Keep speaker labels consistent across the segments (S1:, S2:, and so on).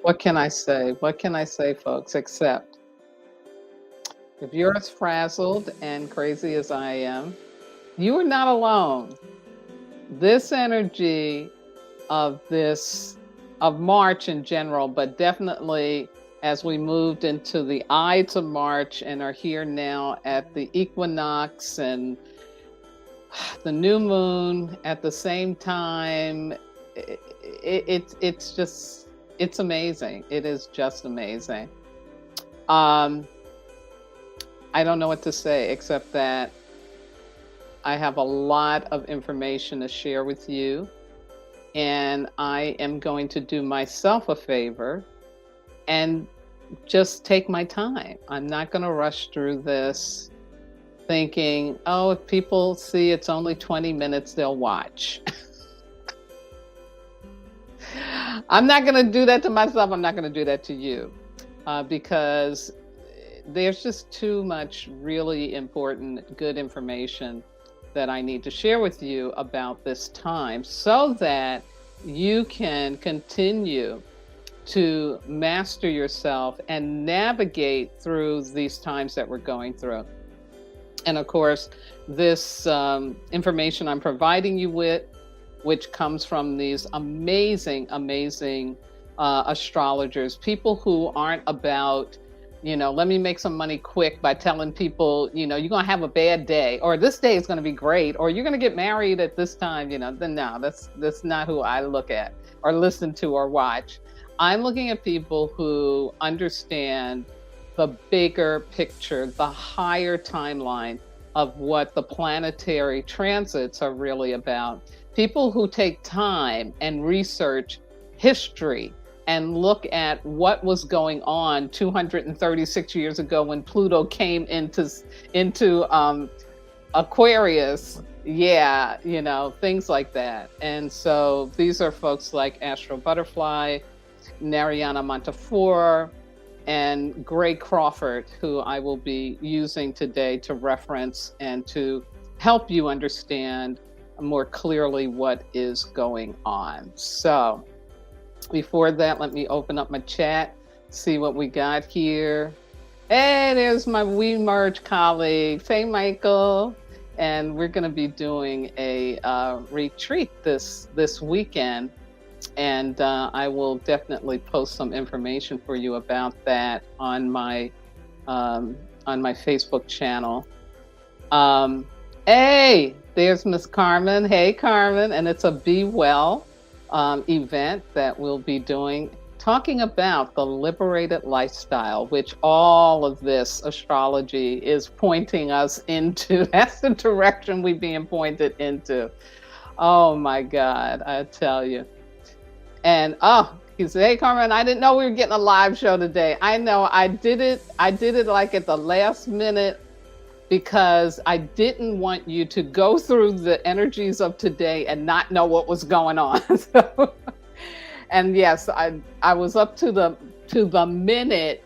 S1: What can I say? What can I say, folks? Except if you're as frazzled and crazy as I am, you are not alone. This energy of of March in general, but definitely as we moved into the Ides of March and are here now at the equinox and the new moon at the same time, it's just it's amazing. It is just amazing. Um, I don't know what to say except that I have a lot of information to share with you, and I am going to do myself a favor and just take my time. I'm not going to rush through this thinking, oh, if people see it's only 20 minutes, they'll watch. I'm not going to do that to myself. I'm not going to do that to you because there's just too much really important, good information that I need to share with you about this time so that you can continue to master yourself and navigate through these times that we're going through. And of course, this information I'm providing you with, which comes from these amazing, amazing astrologers, people who aren't about, let me make some money quick by telling people, you're going to have a bad day, or this day is going to be great, or you're going to get married at this time, then no, that's not who I look at or listen to or watch. I'm looking at people who understand the bigger picture, the higher timeline of what the planetary transits are really about. People who take time and research history and look at what was going on 236 years ago when Pluto came into Aquarius. Yeah, things like that. And so these are folks like Astrobutterfly, Narayana Montefiore, and Crawford, who I will be using today to reference and to help you understand more clearly what is going on. So before that, let me open up my chat, see what we got here. Hey, there's my We Merge colleague, Hey Michael. And we're going to be doing a retreat this weekend. And I will definitely post some information for you about that on my Facebook channel. Hey, there's Miss Carmen. Hey, Carmen, and it's a Be Well event that we'll be doing, talking about the liberated lifestyle, which all of this astrology is pointing us into. That's the direction we're being pointed into. Oh my God, I tell you. And he said, hey Carmen, I didn't know we were getting a live show today. I know I did it like at the last minute because I didn't want you to go through the energies of today and not know what was going on. So, and yes, I was up to the minute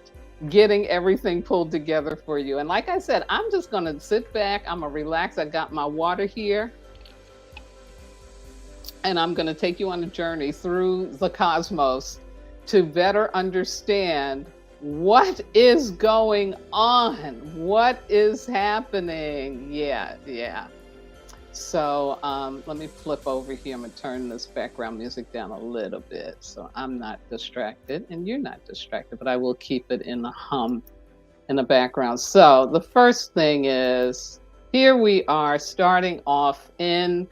S1: getting everything pulled together for you. And like I said, I'm just gonna sit back, I'm gonna relax. I got my water here. And I'm going to take you on a journey through the cosmos to better understand what is going on, what is happening. Yeah. So let me flip over here. I'm going to turn this background music down a little bit so I'm not distracted and you're not distracted, but I will keep it in the hum in the background. So the first thing is, here we are starting off in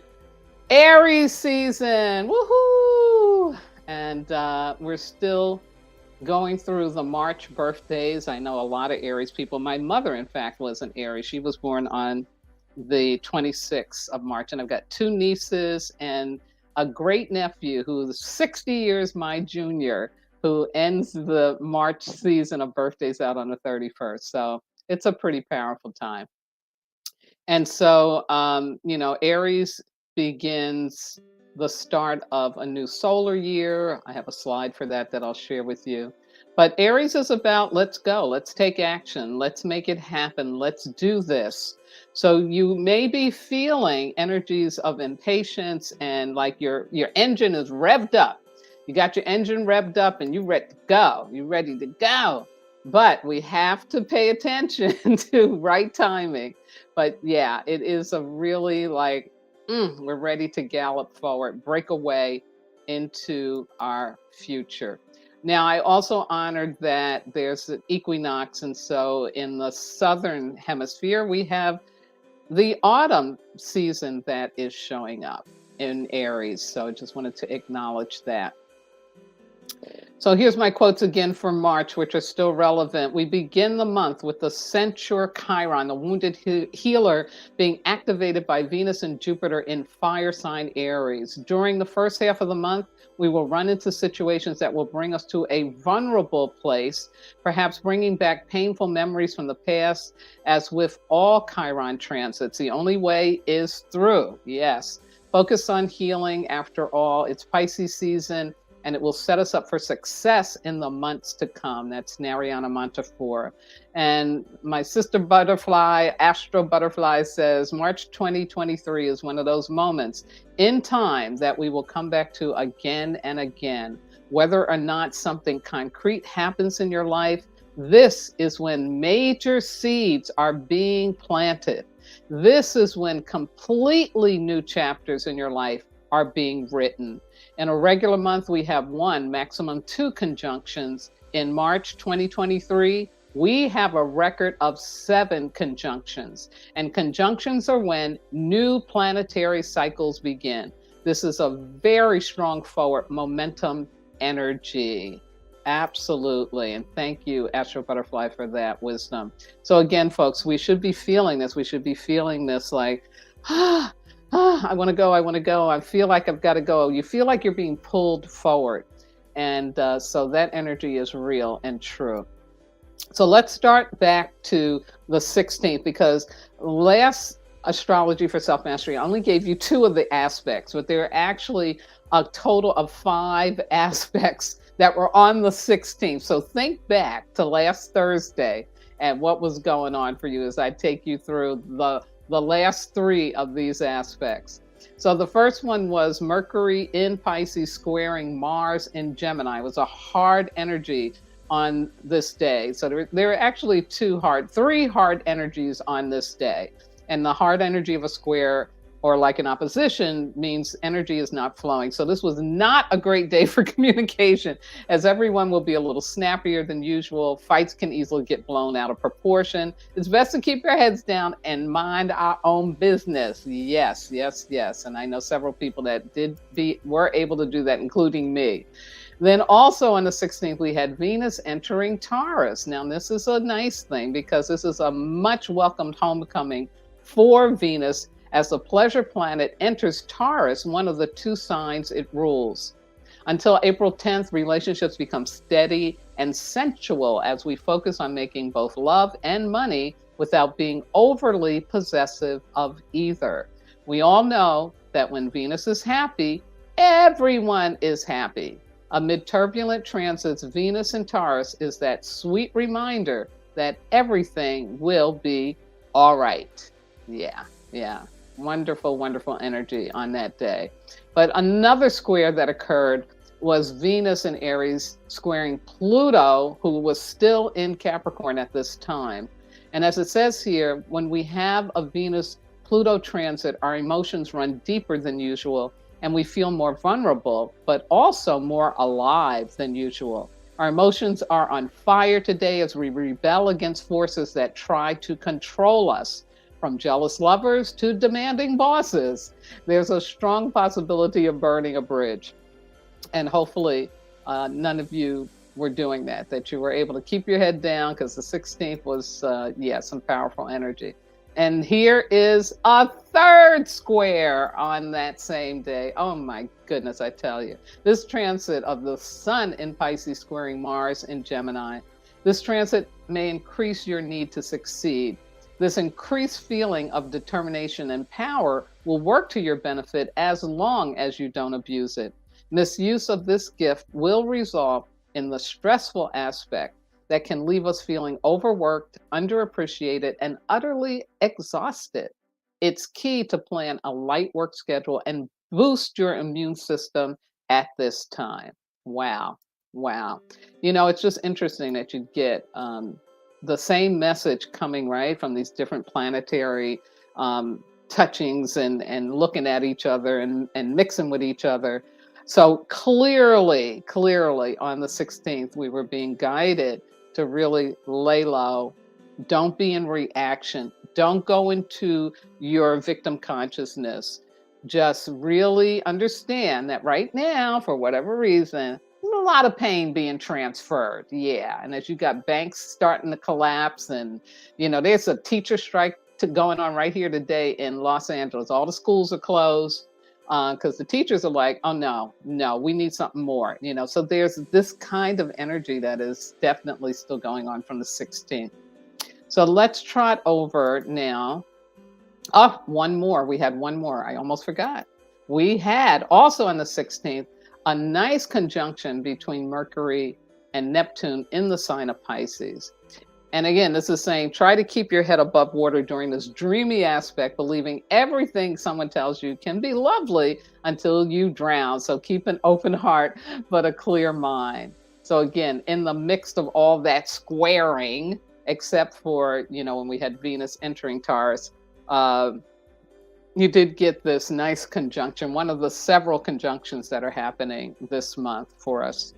S1: Aries season, woohoo! And we're still going through the March birthdays. I know a lot of Aries people. My mother, in fact, was an Aries. She was born on the 26th of March. And I've got two nieces and a great nephew who's 60 years my junior, who ends the March season of birthdays out on the 31st. So it's a pretty powerful time. And so, Aries begins the start of a new solar year. I have a slide for that I'll share with you. But Aries is about, let's go, let's take action, let's make it happen, let's do this. So you may be feeling energies of impatience and like your engine is revved up. You got your engine revved up and you're ready to go. You're ready to go. But we have to pay attention to right timing. But yeah, it is a really like, we're ready to gallop forward, break away into our future. Now, I also honored that there's an equinox. And so in the southern hemisphere, we have the autumn season that is showing up in Aries. So I just wanted to acknowledge that. So here's my quotes again for March, which are still relevant. We begin the month with the Centaur Chiron, the wounded healer, being activated by Venus and Jupiter in fire sign Aries. During the first half of the month, we will run into situations that will bring us to a vulnerable place, perhaps bringing back painful memories from the past. As with all Chiron transits, the only way is through. Yes. Focus on healing. After all, it's Pisces season, and it will set us up for success in the months to come. That's Nariana Montefiore. And my sister butterfly, Astrobutterfly, says March 2023 is one of those moments in time that we will come back to again and again. Whether or not something concrete happens in your life, this is when major seeds are being planted. This is when completely new chapters in your life are being written. In a regular month, we have one, maximum two conjunctions. In March 2023, we have a record of 7 conjunctions. And conjunctions are when new planetary cycles begin. This is a very strong forward momentum energy. Absolutely. And thank you, Astro Butterfly, for that wisdom. So again, folks, we should be feeling this. We should be feeling this like, I want to go. I want to go. I feel like I've got to go. You feel like you're being pulled forward. And so that energy is real and true. So let's start back to the 16th, because last astrology for self-mastery, I only gave you 2 of the aspects, but there are actually a total of 5 aspects that were on the 16th. So think back to last Thursday and what was going on for you as I take you through the last 3 of these aspects. So the first one was Mercury in Pisces squaring Mars in Gemini. It was a hard energy on this day. So there are actually 3 hard energies on this day. And the hard energy of a square, or like an opposition, means energy is not flowing. So this was not a great day for communication, as everyone will be a little snappier than usual. Fights can easily get blown out of proportion. It's best to keep your heads down and mind our own business. Yes, yes, yes. And I know several people that were able to do that, including me. Then also on the 16th, we had Venus entering Taurus. Now, this is a nice thing because this is a much welcomed homecoming for Venus as the pleasure planet enters Taurus, one of the 2 signs it rules. Until April 10th, relationships become steady and sensual as we focus on making both love and money without being overly possessive of either. We all know that when Venus is happy, everyone is happy. Amid turbulent transits, Venus in Taurus is that sweet reminder that everything will be all right. Yeah, yeah. Wonderful, wonderful energy on that day. But another square that occurred was Venus in Aries squaring Pluto, who was still in Capricorn at this time. And as it says here, when we have a Venus-Pluto transit, our emotions run deeper than usual, and we feel more vulnerable, but also more alive than usual. Our emotions are on fire today as we rebel against forces that try to control us. From jealous lovers to demanding bosses, there's a strong possibility of burning a bridge. And hopefully none of you were doing that you were able to keep your head down, because the 16th was, some powerful energy. And here is a 3rd square on that same day. Oh my goodness, I tell you. This transit of the Sun in Pisces squaring Mars in Gemini. This transit may increase your need to succeed. This increased feeling of determination and power will work to your benefit as long as you don't abuse it. Misuse of this gift will result in the stressful aspect that can leave us feeling overworked, underappreciated, and utterly exhausted. It's key to plan a light work schedule and boost your immune system at this time. Wow. Wow. You know, it's just interesting that you get the same message coming right from these different planetary um, touchings and looking at each other and mixing with each other. So clearly on the 16th, we were being guided to really lay low. Don't be in reaction. Don't go into your victim consciousness. Just really understand that right now, for whatever reason, there's a lot of pain being transferred. Yeah. And as you got banks starting to collapse, and, you know, there's a teacher strike going on right here today in Los Angeles. All the schools are closed because the teachers are like, oh, no, we need something more. You know, so there's this kind of energy that is definitely still going on from the 16th. So let's trot over now. Oh, one more. We had one more. I almost forgot. We had also on the 16th a nice conjunction between Mercury and Neptune in the sign of Pisces. And again, this is saying try to keep your head above water during this dreamy aspect, believing everything someone tells you can be lovely until you drown. So keep an open heart, but a clear mind. So again, in the mix of all that squaring, except for, you know, when we had Venus entering Taurus, you did get this nice conjunction, one of the several conjunctions that are happening this month for us.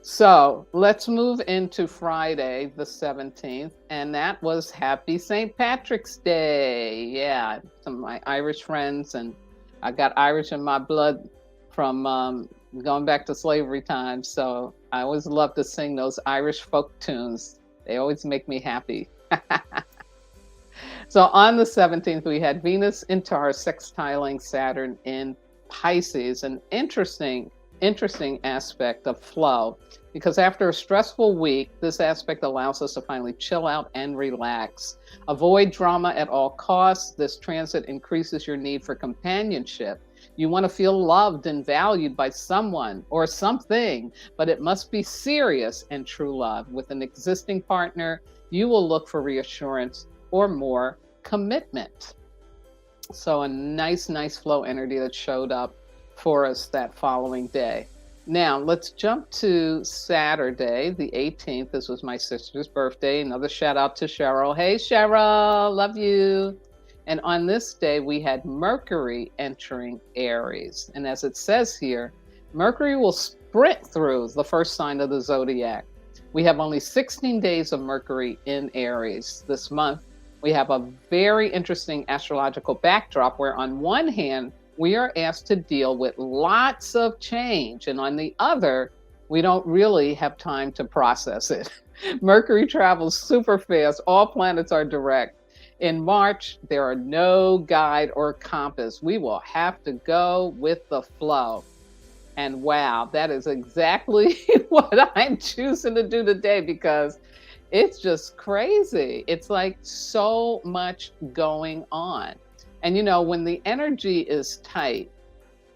S1: So let's move into Friday, the 17th, and that was Happy St. Patrick's Day. Yeah, some of my Irish friends, and I got Irish in my blood from going back to slavery times. So I always love to sing those Irish folk tunes. They always make me happy. So on the 17th, we had Venus in Taurus sextiling Saturn in Pisces, an interesting aspect of flow, because after a stressful week, this aspect allows us to finally chill out and relax. Avoid drama at all costs. This transit increases your need for companionship. You want to feel loved and valued by someone or something, but it must be serious and true love. With an existing partner, you will look for reassurance or more commitment. So a nice flow energy that showed up for us that following day. Now let's jump to Saturday, the 18th. This was my sister's birthday. Another shout out to Cheryl. Hey Cheryl, love you. And on this day, we had Mercury entering Aries. And as it says here, Mercury will sprint through the first sign of the zodiac. We have only 16 days of Mercury in Aries this month. We have a very interesting astrological backdrop where on one hand, we are asked to deal with lots of change. And on the other, we don't really have time to process it. Mercury travels super fast. All planets are direct. In March, there are no guide or compass. We will have to go with the flow. And wow, that is exactly what I'm choosing to do today, because it's just crazy. It's like so much going on. And you know, when the energy is tight,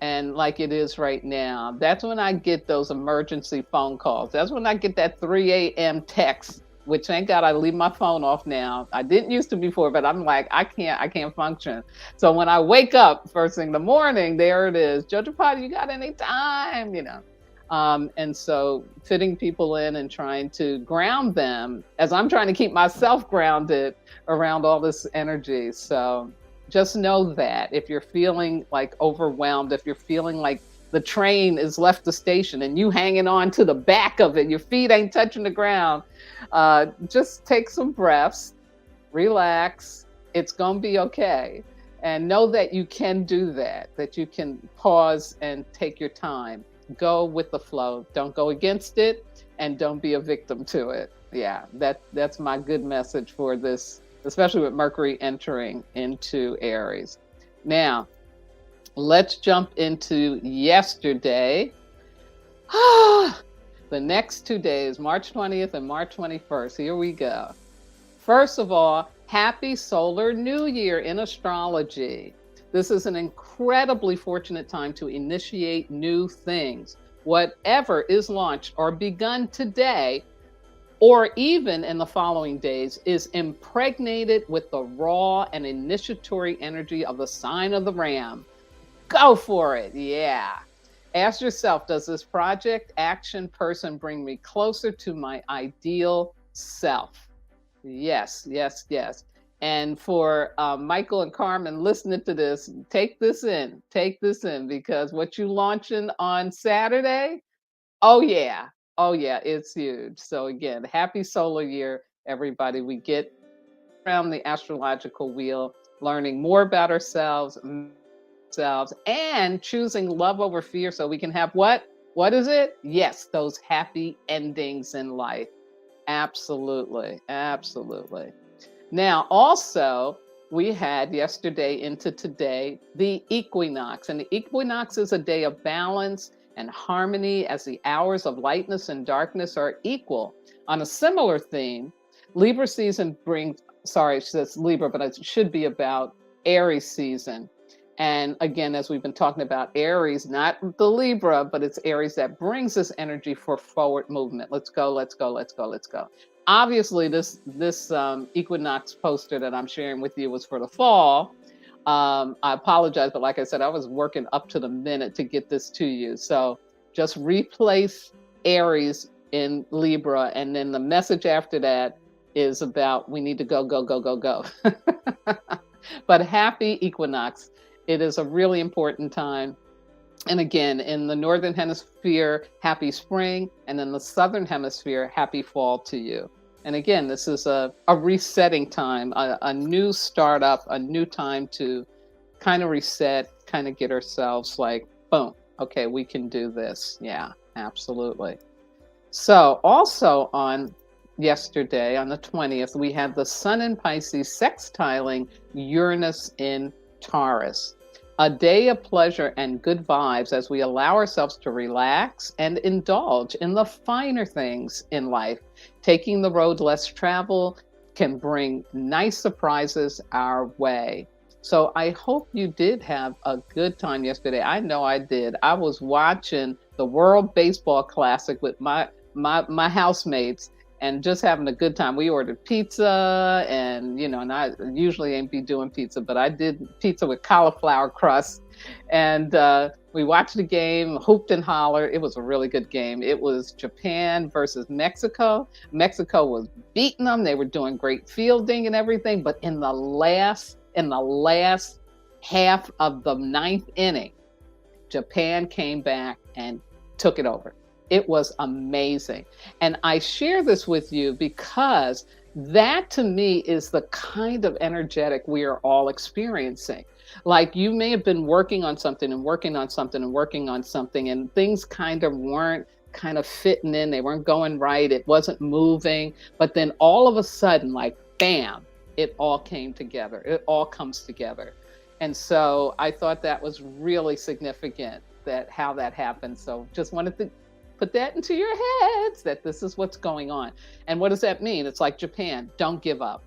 S1: and like it is right now, that's when I get those emergency phone calls. That's when I get that 3 a.m. text, which thank God I leave my phone off now. I didn't used to before, but I'm like, I can't function. So when I wake up first thing in the morning, there it is. Jojopah, you got any time? You know. And so fitting people in and trying to ground them as I'm trying to keep myself grounded around all this energy. So just know that if you're feeling like overwhelmed, if you're feeling like the train is left the station and you hanging on to the back of it, your feet ain't touching the ground, just take some breaths, relax. It's going to be okay. And know that you can do that you can pause and take your time. Go with the flow. Don't go against it, and don't be a victim to it. Yeah, that's my good message for this, especially with Mercury entering into Aries. Now, let's jump into yesterday. The next 2 days, March 20th and March 21st. Here we go. First of all, happy solar new year in astrology. This is an incredibly fortunate time to initiate new things. Whatever is launched or begun today, or even in the following days, is impregnated with the raw and initiatory energy of the sign of the Ram. Go for it, yeah. Ask yourself, does this project, action, person bring me closer to my ideal self? Yes, yes, yes. And for Michael and Carmen listening to this, take this in. Take this in, because what you launching on Saturday, oh yeah. Oh yeah, it's huge. So again, happy solar year, everybody. We get around the astrological wheel, learning more about ourselves, and choosing love over fear so we can have what? What is it? Yes, those happy endings in life. Absolutely. Absolutely. Now, also, we had yesterday into today the equinox, and the equinox is a day of balance and harmony as the hours of lightness and darkness are equal. On a similar theme, Libra season brings, sorry, it says Libra, but it should be about Aries season. And again, as we've been talking about Aries, not the Libra, but it's Aries that brings this energy for forward movement. Let's go, let's go, let's go, let's go. Obviously, this equinox poster that I'm sharing with you was for the fall. I apologize, but like I said, I was working up to the minute to get this to you. So just replace Aries in Libra, and then the message after that is about we need to go, go, go, go, go. But happy equinox. It is a really important time. And again, in the Northern Hemisphere, happy spring. And in the Southern Hemisphere, happy fall to you. And again, this is a resetting time, a new startup, a new time to kind of reset, kind of get ourselves like, boom, okay, we can do this. Yeah, absolutely. So also on yesterday, on the 20th, we had the Sun in Pisces sextiling Uranus in Taurus. A day of pleasure and good vibes as we allow ourselves to relax and indulge in the finer things in life. Taking the road less traveled can bring nice surprises our way. So I hope you did have a good time yesterday. I know I did. I was watching the World Baseball Classic with my housemates and just having a good time. We ordered pizza, and and I usually ain't be doing pizza, but I did pizza with cauliflower crust, and we watched the game, hooped and hollered. It was a really good game. It was Japan versus Mexico. Mexico was beating them. They were doing great fielding and everything, but in the last half of the ninth inning, Japan came back and took it over. It was amazing. And I share this with you because that to me is the kind of energetic we are all experiencing. Like you may have been working on something and working on something and working on something, and things kind of weren't kind of fitting in. They weren't going right. It wasn't moving. But then all of a sudden, like, bam, it all came together. It all comes together. And so I thought that was really significant, that how that happened. So just wanted to put that into your heads that this is what's going on. And what does that mean? It's like Japan. Don't give up.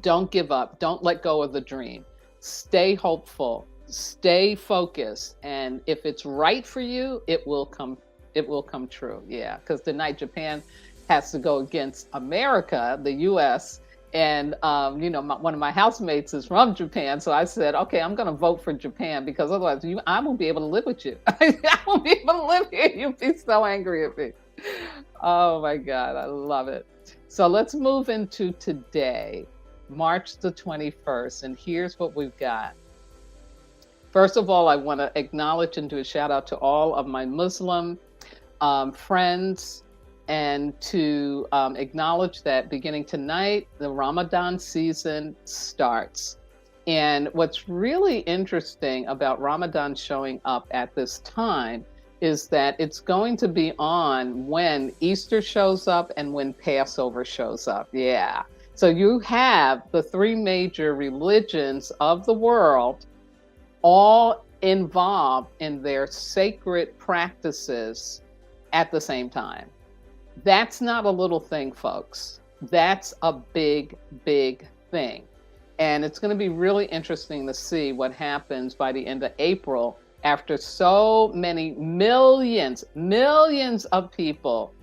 S1: Don't give up. Don't let go of the dream. Stay hopeful. Stay focused. And if it's right for you, it will come true. Yeah. Because tonight Japan has to go against America, the US. And, one of my housemates is from Japan. So I said, okay, I'm going to vote for Japan, because otherwise I won't be able to live with you. I won't be able to live here. You'll be so angry at me. Oh my God. I love it. So let's move into today, March the 21st. And here's what we've got. First of all, I want to acknowledge and do a shout out to all of my Muslim friends, and to acknowledge that beginning tonight, the Ramadan season starts. And what's really interesting about Ramadan showing up at this time is that it's going to be on when Easter shows up and when Passover shows up. Yeah. So you have the three major religions of the world all involved in their sacred practices at the same time. That's not a little thing, folks. That's a big, big thing. And it's going to be really interesting to see what happens by the end of April, after so many millions of people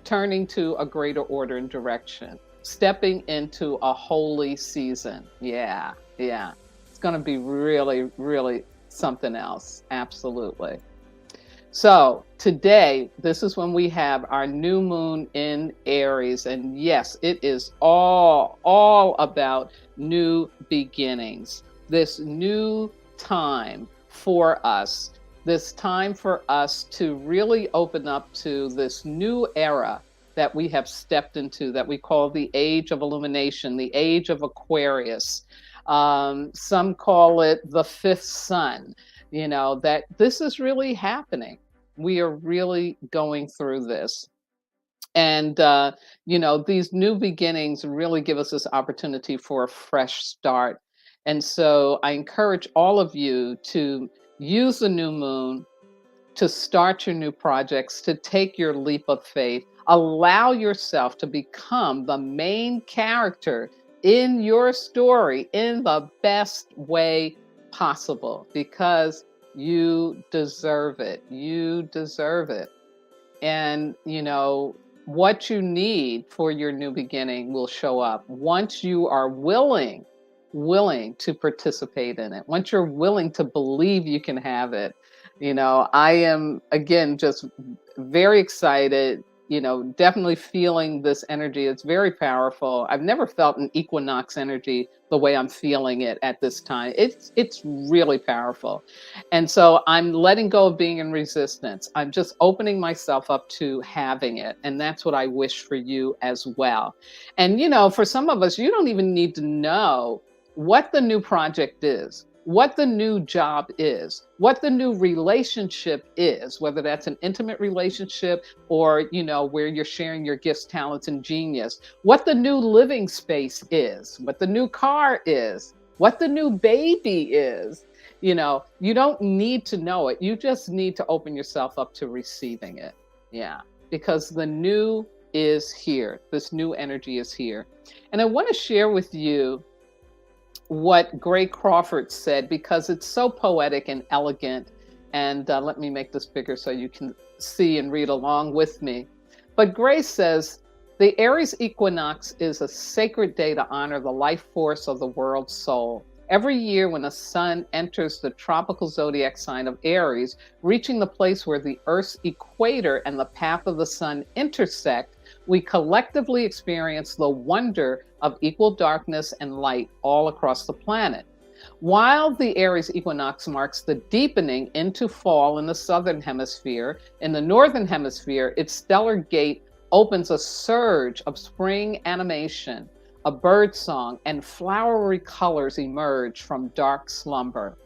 S1: turning to a greater order and direction, stepping into a holy season. Yeah. It's going to be really, really something else. Absolutely. So today, this is when we have our new moon in Aries. And yes, it is all about new beginnings. This new time for us, this time for us to really open up to this new era that we have stepped into, that we call the age of illumination, the age of Aquarius. Some call it the fifth sun. You know, that this is really happening. We are really going through this. And, you know, these new beginnings really give us this opportunity for a fresh start. And so I encourage all of you to use the new moon to start your new projects, to take your leap of faith. Allow yourself to become the main character in your story in the best way possible, because you deserve it. You deserve it. And, you know, what you need for your new beginning will show up once you are willing to participate in it, once you're willing to believe you can have it. You know, I am, again, just very excited, you know, definitely feeling this energy. It's very powerful. I've never felt an equinox energy the way I'm feeling it at this time. It's really powerful. And so I'm letting go of being in resistance. I'm just opening myself up to having it. And that's what I wish for you as well. And, you know, for some of us, you don't even need to know what the new project is, what the new job is, what the new relationship is, whether that's an intimate relationship or, you know, where you're sharing your gifts, talents, and genius, what the new living space is, what the new car is, what the new baby is. You know, you don't need to know it. You just need to open yourself up to receiving it. Yeah, because the new is here. This new energy is here. And I want to share with you what Gray Crawford said, because it's so poetic and elegant. And let me make this bigger so you can see and read along with me. But Gray says, the Aries equinox is a sacred day to honor the life force of the world's soul. Every year when the sun enters the tropical zodiac sign of Aries, reaching the place where the Earth's equator and the path of the sun intersect, we collectively experience the wonder of equal darkness and light all across the planet. While the Aries equinox marks the deepening into fall in the southern hemisphere, in the northern hemisphere, its stellar gate opens a surge of spring animation. A bird song and flowery colors emerge from dark slumber.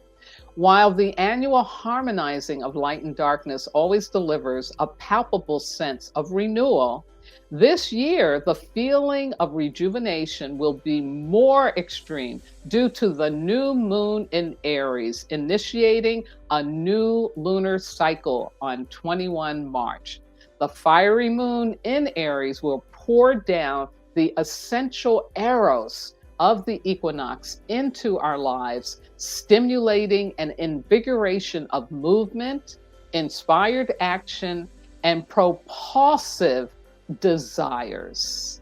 S1: While the annual harmonizing of light and darkness always delivers a palpable sense of renewal, this year the feeling of rejuvenation will be more extreme due to the new moon in Aries, initiating a new lunar cycle on 21 March. The fiery moon in Aries will pour down the essential eros of the equinox into our lives, stimulating an invigoration of movement, inspired action, and propulsive desires.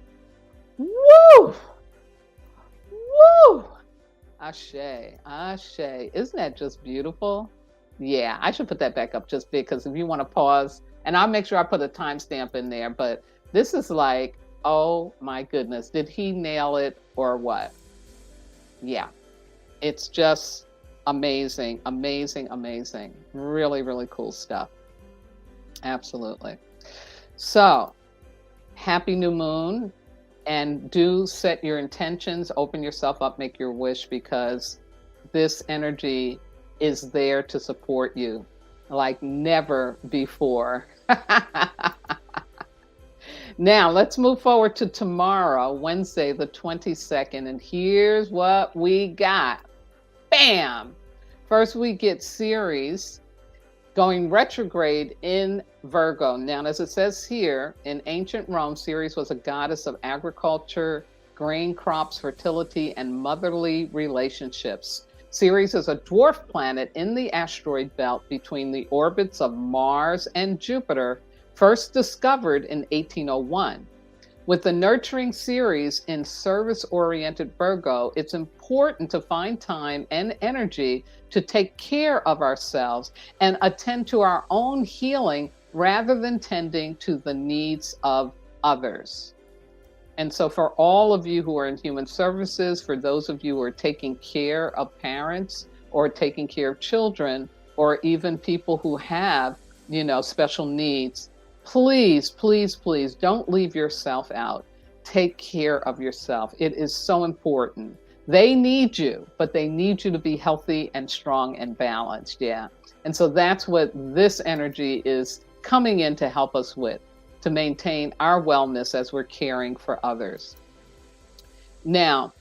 S1: Woo! Woo! Ashe, ashe. Isn't that just beautiful? Yeah, I should put that back up just because if you want to pause, and I'll make sure I put a timestamp in there, but this is like, oh my goodness, did he nail it or what? Yeah, it's just amazing, amazing, amazing. Really, really cool stuff. Absolutely. So, happy new moon, and do set your intentions, open yourself up, make your wish, because this energy is there to support you like never before. Now, let's move forward to tomorrow, Wednesday, the 22nd. And here's what we got. Bam! First, we get Ceres going retrograde in Virgo. Now, as it says here, in ancient Rome, Ceres was a goddess of agriculture, grain crops, fertility, and motherly relationships. Ceres is a dwarf planet in the asteroid belt between the orbits of Mars and Jupiter, first discovered in 1801. With the nurturing series in service-oriented Virgo, it's important to find time and energy to take care of ourselves and attend to our own healing rather than tending to the needs of others. And so for all of you who are in human services, for those of you who are taking care of parents or taking care of children, or even people who have, special needs, please, please, please don't leave yourself out. Take care of yourself. It is so important. They need you, but they need you to be healthy and strong and balanced. Yeah. And so that's what this energy is coming in to help us with, to maintain our wellness as we're caring for others. Now,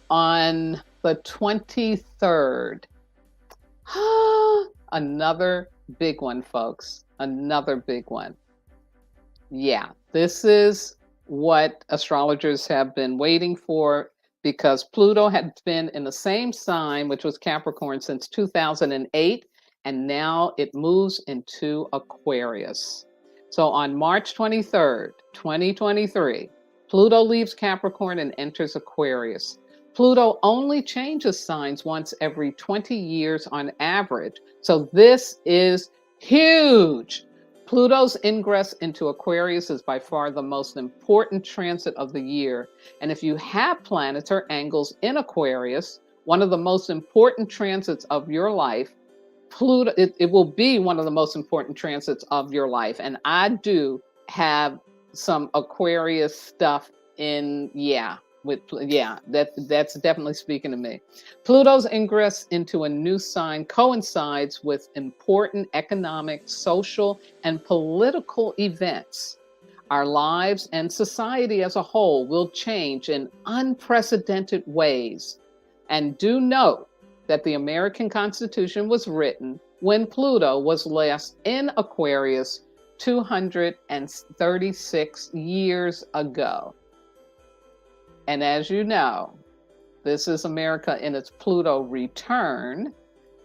S1: on the 23rd, another big one, folks. Another big one. Yeah, this is what astrologers have been waiting for, because Pluto had been in the same sign, which was Capricorn, since 2008, and now it moves into Aquarius. So on March 23rd, 2023, Pluto leaves Capricorn and enters Aquarius. Pluto only changes signs once every 20 years on average. So this is huge. Pluto's ingress into Aquarius is by far the most important transit of the year. And if you have planets or angles in Aquarius, one of the most important transits of your life, Pluto, it will be one of the most important transits of your life. And I do have some Aquarius stuff in, that's definitely speaking to me. Pluto's ingress into a new sign coincides with important economic, social, and political events. Our lives and society as a whole will change in unprecedented ways. And do note that the American Constitution was written when Pluto was last in Aquarius 236 years ago. And as you know, this is America in its Pluto return.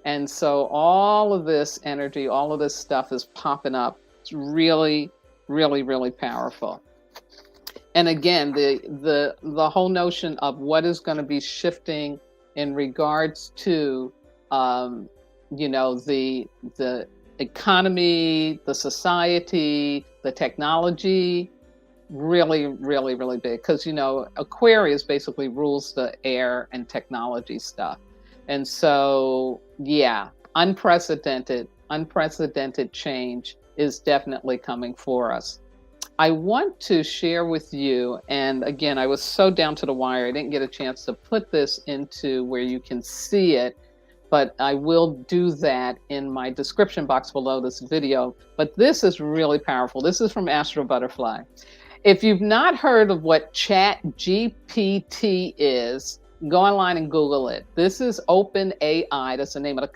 S1: And so all of this energy, all of this stuff is popping up. It's really, really, really powerful. And again, the whole notion of what is going to be shifting in regards to, the economy, the society, the technology, really, really, really big. Because, Aquarius basically rules the air and technology stuff. And so, yeah, unprecedented change is definitely coming for us. I want to share with you, and again, I was so down to the wire, I didn't get a chance to put this into where you can see it, but I will do that in my description box below this video. But this is really powerful. This is from Astrobutterfly. If you've not heard of what ChatGPT is, go online and Google it. This is OpenAI, that's the name of the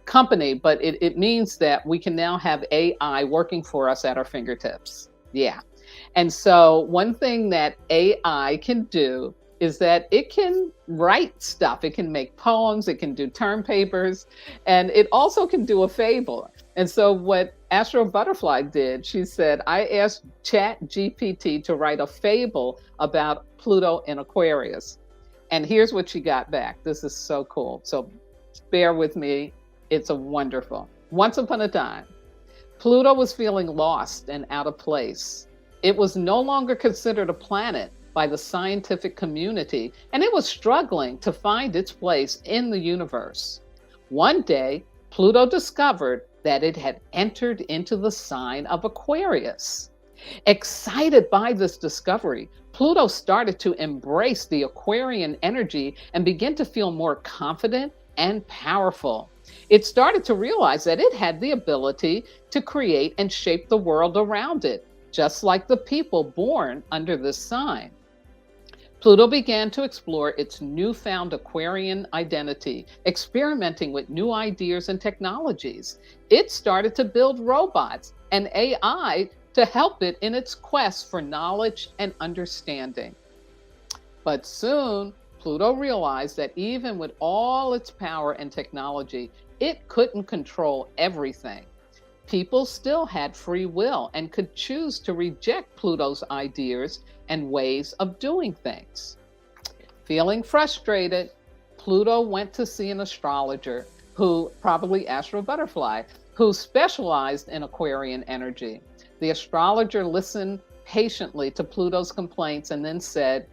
S1: company, but it means that we can now have AI working for us at our fingertips. Yeah. And so one thing that AI can do is that it can write stuff. It can make poems, it can do term papers, and it also can do a fable. And so what Astrobutterfly did, she said, I asked ChatGPT to write a fable about Pluto in Aquarius. And here's what she got back. This is so cool. So bear with me. It's a wonderful. Once upon a time, Pluto was feeling lost and out of place. It was no longer considered a planet by the scientific community, and it was struggling to find its place in the universe. One day, Pluto discovered that it had entered into the sign of Aquarius. Excited by this discovery, Pluto started to embrace the Aquarian energy and begin to feel more confident and powerful. It started to realize that it had the ability to create and shape the world around it, just like the people born under this sign. Pluto began to explore its newfound Aquarian identity, experimenting with new ideas and technologies. It started to build robots and AI to help it in its quest for knowledge and understanding. But soon, Pluto realized that even with all its power and technology, it couldn't control everything. people still had free will and could choose to reject Pluto's ideas and ways of doing things. Feeling frustrated, Pluto went to see an astrologer who, probably Astrobutterfly, who specialized in Aquarian energy. The astrologer listened patiently to Pluto's complaints and then said,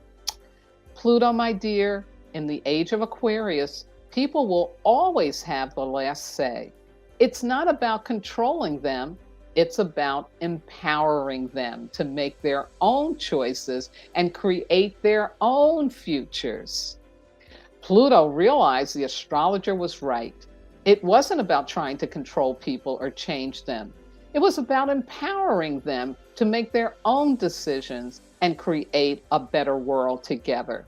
S1: "Pluto, my dear, in the age of Aquarius, people will always have the last say. It's not about controlling them, it's about empowering them to make their own choices and create their own futures." Pluto realized the astrologer was right. It wasn't about trying to control people or change them. It was about empowering them to make their own decisions and create a better world together.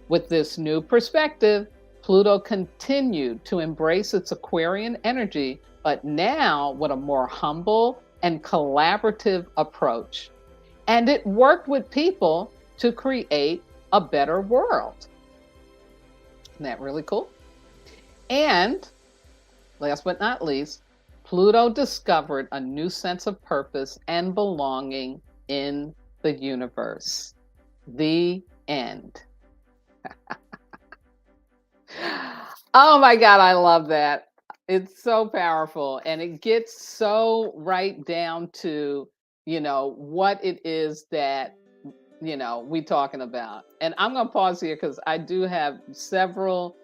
S1: With this new perspective, Pluto continued to embrace its Aquarian energy, but now with a more humble and collaborative approach. And it worked with people to create a better world. Isn't that really cool? And last but not least, Pluto discovered a new sense of purpose and belonging in the universe. The end. Oh my God, I love that. It's so powerful. And it gets so right down to, what it is that, we talking about. And I'm going to pause here because I do have several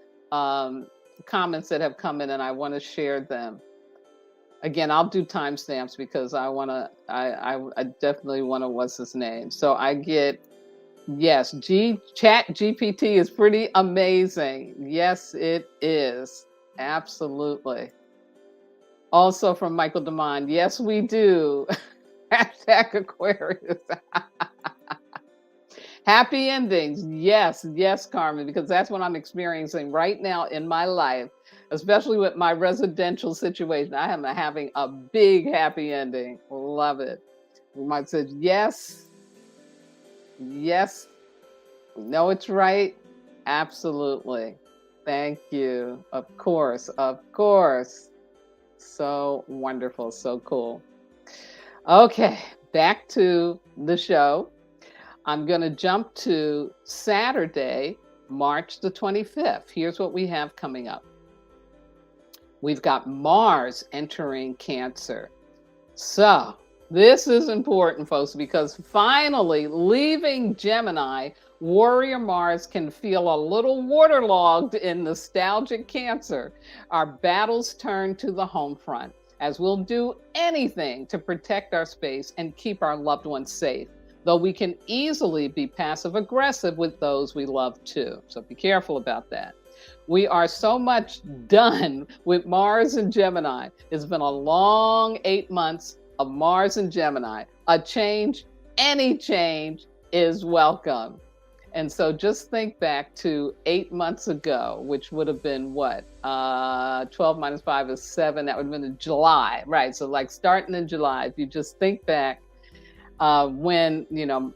S1: comments that have come in and I want to share them. Again, I'll do timestamps because I definitely want to, what's his name? So I get, yes, ChatGPT is pretty amazing. Yes, it is. Absolutely. Also from Michael DeMond, yes, we do. Hashtag Aquarius. Happy endings. Yes, Carmen, because that's what I'm experiencing right now in my life, especially with my residential situation. I am having a big happy ending. Love it. You might say, yes. No, it's right. Absolutely. Thank you. Of course. So wonderful. So cool. Okay, back to the show. I'm going to jump to Saturday, March the 25th. Here's what we have coming up. We've got Mars entering Cancer. So this is important, folks, because finally leaving Gemini, Warrior Mars can feel a little waterlogged in nostalgic Cancer. Our battles turn to the home front, as we'll do anything to protect our space and keep our loved ones safe, though we can easily be passive-aggressive with those we love too. So be careful about that. We are so much done with Mars and Gemini. It's been a long 8 months of Mars and Gemini. Any change is welcome. And so just think back to 8 months ago, which would have been what? 12 minus 5 is 7. That would have been in July, right? So like starting in July, if you just think back, when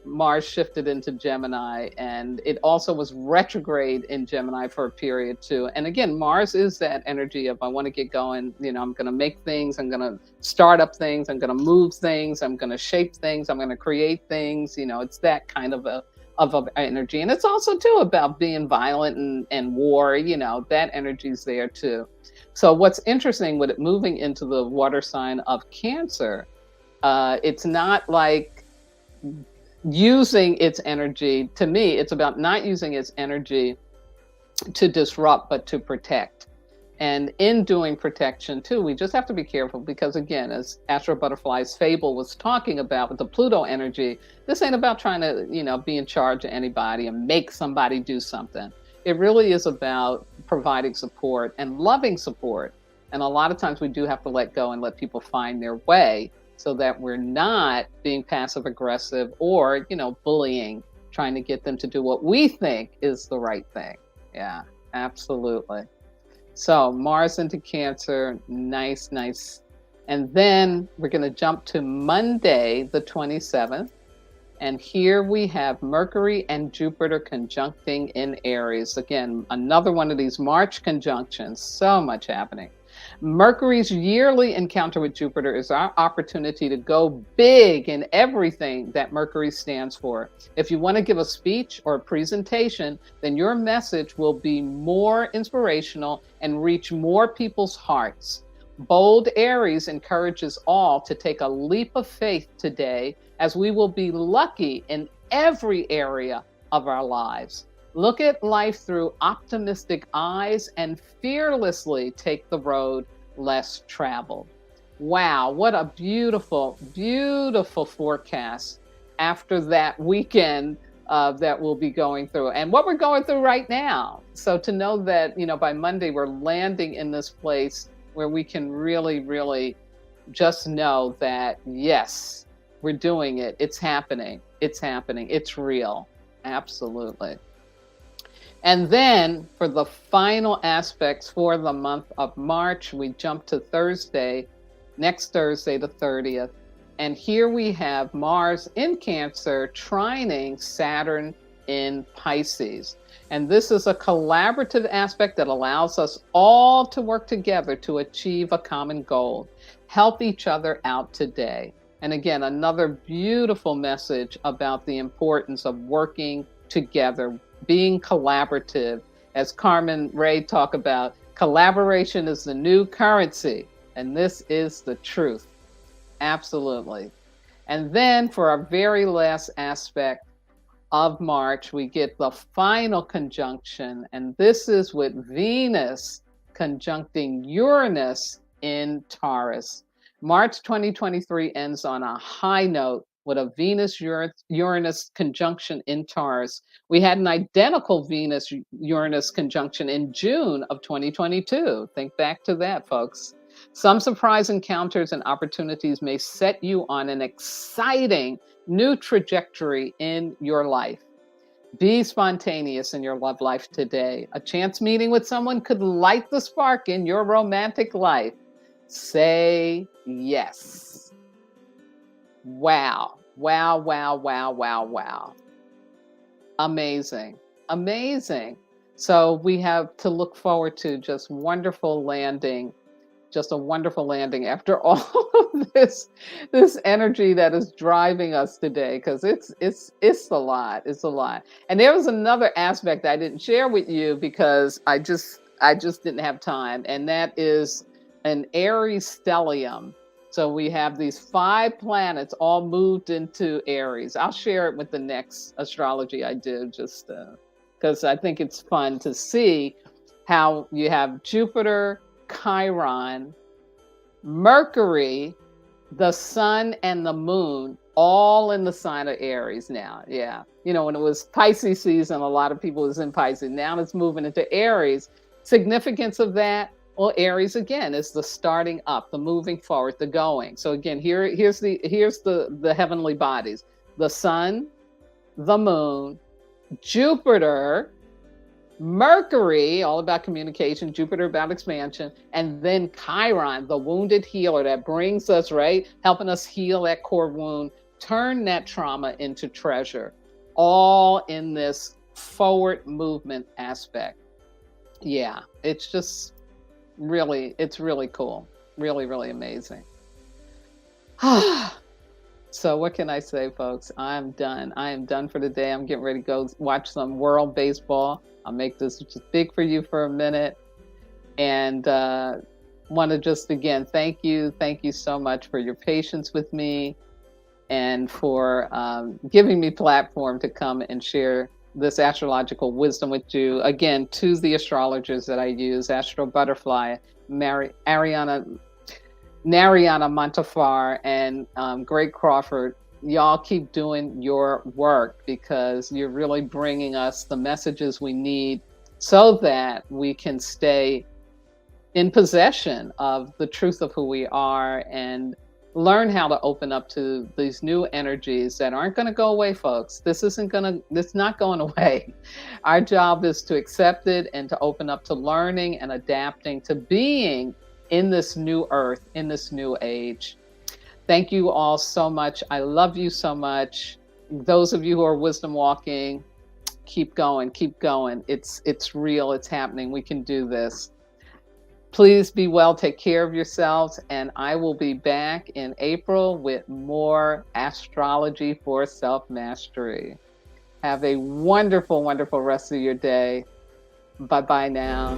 S1: Mars shifted into Gemini, and it also was retrograde in Gemini for a period too. And again, Mars is that energy of I want to get going, I'm going to make things, I'm going to start up things, I'm going to move things, I'm going to shape things, I'm going to create things. It's that kind of a energy. And it's also too about being violent and war, that energy's there too. So what's interesting with it moving into the water sign of Cancer, it's not like using its energy. To me, it's about not using its energy to disrupt, but to protect. And in doing protection too, we just have to be careful because again, as Astrobutterfly's Fable was talking about with the Pluto energy, this ain't about trying to, be in charge of anybody and make somebody do something. It really is about providing support and loving support. And a lot of times we do have to let go and let people find their way, so that we're not being passive aggressive or, bullying, trying to get them to do what we think is the right thing. Yeah, absolutely. So Mars into Cancer, nice. And then we're going to jump to Monday, the 27th. And here we have Mercury and Jupiter conjuncting in Aries. Again, another one of these March conjunctions, so much happening. Mercury's yearly encounter with Jupiter is our opportunity to go big in everything that Mercury stands for. If you want to give a speech or a presentation, then your message will be more inspirational and reach more people's hearts. Bold Aries encourages all to take a leap of faith today, as we will be lucky in every area of our lives. Look at life through optimistic eyes and fearlessly take the road less traveled. Wow, what a beautiful, beautiful forecast after that weekend that we'll be going through and what we're going through right now. So to know that, by Monday, we're landing in this place where we can really, really just know that, yes, we're doing it. It's happening. It's happening. It's real. Absolutely. And then for the final aspects for the month of March, we jump to Thursday, next Thursday, the 30th. And here we have Mars in Cancer trining Saturn in Pisces. And this is a collaborative aspect that allows us all to work together to achieve a common goal. Help each other out today. And again, another beautiful message about the importance of working together, being collaborative. As Carmen Ray talked about, collaboration is the new currency. And this is the truth. Absolutely. And then for our very last aspect of March, we get the final conjunction. And this is with Venus conjuncting Uranus in Taurus. March 2023 ends on a high note with a Venus-Uranus conjunction in Taurus. We had an identical Venus-Uranus conjunction in June of 2022. Think back to that, folks. Some surprise encounters and opportunities may set you on an exciting new trajectory in your life. Be spontaneous in your love life today. A chance meeting with someone could light the spark in your romantic life. Say yes. Wow. Wow, wow, wow, wow, wow. Amazing. Amazing. So we have to look forward to just a wonderful landing after all of this energy that is driving us today, because it's a lot. It's a lot. And there was another aspect I didn't share with you because I just didn't have time, and that is an Aries stellium. So we have these 5 planets all moved into Aries. I'll share it with the next astrology I do, just because I think it's fun to see how you have Jupiter, Chiron, Mercury, the sun, and the moon all in the sign of Aries now. Yeah. When it was Pisces season, a lot of people was in Pisces. Now it's moving into Aries. Significance of that, well, Aries again is the starting up, the moving forward, the going. So again, here's the heavenly bodies: the sun, the moon, Jupiter, Mercury, all about communication, Jupiter about expansion, and then Chiron, the wounded healer that brings us, right, helping us heal that core wound, turn that trauma into treasure, all in this forward movement aspect. Yeah, it's really cool. Really, really amazing. So what can I say, folks? I'm done. I am done for the day. I'm getting ready to go watch some World Baseball. I'll make this just big for you for a minute. And want to just, again, thank you. Thank you so much for your patience with me and for giving me platform to come and share this astrological wisdom with you. Again, to the astrologers that I use, Astrobutterfly, Nariana Montefar, and Greg Crawford. Y'all keep doing your work, because you're really bringing us the messages we need so that we can stay in possession of the truth of who we are and learn how to open up to these new energies that aren't going to go away, folks. It's not going away. Our job is to accept it and to open up to learning and adapting to being in this new earth, in this new age. Thank you all so much. I love you so much. Those of you who are wisdom walking, keep going, keep going. It's real, it's happening. We can do this. Please be well, take care of yourselves, and I will be back in April with more astrology for self-mastery. Have a wonderful, wonderful rest of your day. Bye-bye now.